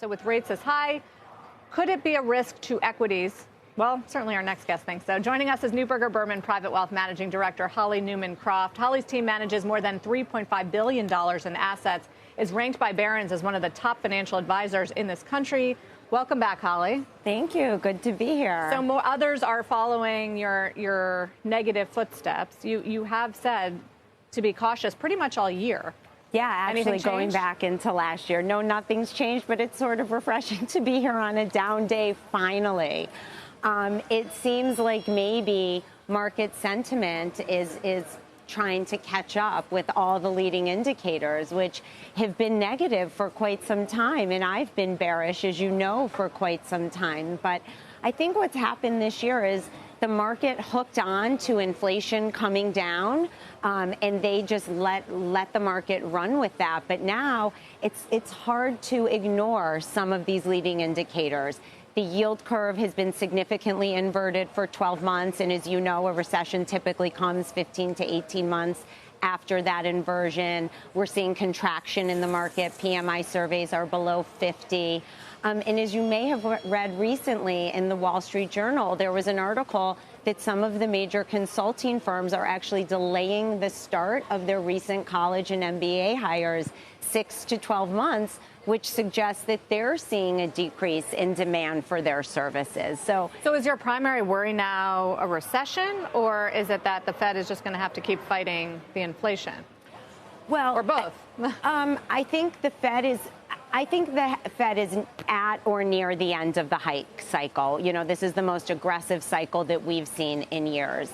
So with rates as high, could it be a risk to equities? Well, certainly our next guest thinks so. Joining us is Neuberger Berman Private Wealth Managing Director Holly Newman Kroft. Holly's team manages more than $3.5 billion in assets, is ranked by Barron's as one of the top financial advisors in this country. Welcome back, Holly. Thank you. Good to be here. So more others are following your negative footsteps. You have said to be cautious pretty much all year. Yeah, actually going back into last year. No, nothing's changed, but it's sort of refreshing to be here on a down day finally. It seems like maybe market sentiment is trying to catch up with all the leading indicators, which have been negative for quite some time. And I've been bearish, as you know, for quite some time. But I think what's happened this year is the market hooked on to inflation coming down, and they just let the market run with that. But now it's hard to ignore some of these leading indicators. The yield curve has been significantly inverted for 12 months. And as you know, a recession typically comes 15 to 18 months after that inversion. We're seeing contraction in the market. PMI surveys are below 50. And as you may have read recently in the Wall Street Journal, there was an article that some of the major consulting firms are actually delaying the start of their recent college and MBA hires 6 to 12 months, which suggests that they're seeing a decrease in demand for their services. So is your primary worry now a recession, or is it that the Fed is just going to have to keep fighting the inflation? Well, or both? I think the Fed is at or near the end of the hike cycle. You know, this is the most aggressive cycle that we've seen in years.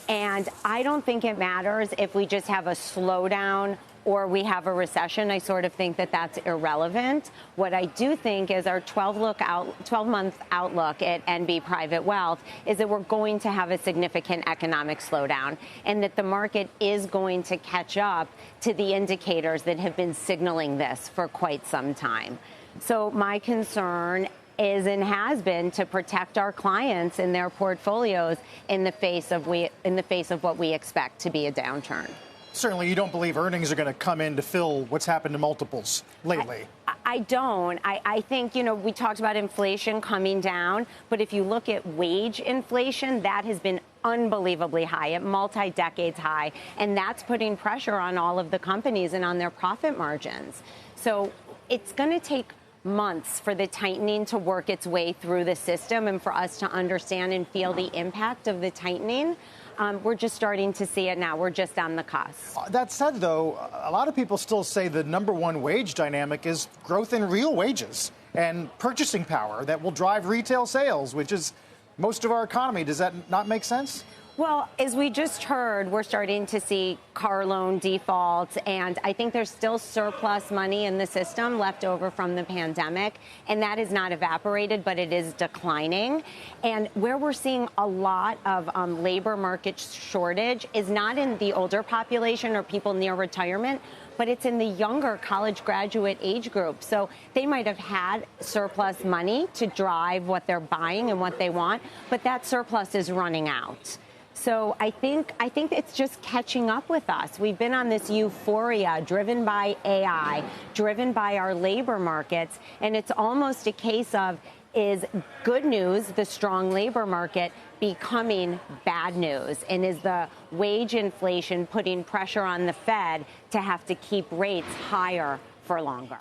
And I don't think it matters if we just have a slowdown or we have a recession. I sort of think that that's irrelevant. What I do think is our 12-month outlook at NB Private Wealth is that we're going to have a significant economic slowdown, and that the market is going to catch up to the indicators that have been signaling this for quite some time. So my concern is and has been to protect our clients and their portfolios in the face of what we expect to be a downturn. Certainly, you don't believe earnings are going to come in to fill what's happened to multiples lately. I don't. I think, you know, we talked about inflation coming down, but if you look at wage inflation, that has been unbelievably high, at multi-decades high, and that's putting pressure on all of the companies and on their profit margins. So it's going to take months for the tightening to work its way through the system and for us to understand and feel the impact of the tightening. We're just starting to see it now. We're just on the cusp. That said, though, a lot of people still say the number one wage dynamic is growth in real wages and purchasing power that will drive retail sales, which is most of our economy. Does that not make sense? Well, as we just heard, we're starting to see car loan defaults, and I think there's still surplus money in the system left over from the pandemic, and that is not evaporated, but it is declining. And where we're seeing a lot of labor market shortage is not in the older population or people near retirement, but it's in the younger college graduate age group. So they might have had surplus money to drive what they're buying and what they want, but that surplus is running out. So I think it's just catching up with us. We've been on this euphoria driven by AI, driven by our labor markets, and it's almost a case of, is good news, the strong labor market, becoming bad news? And is the wage inflation putting pressure on the Fed to have to keep rates higher for longer?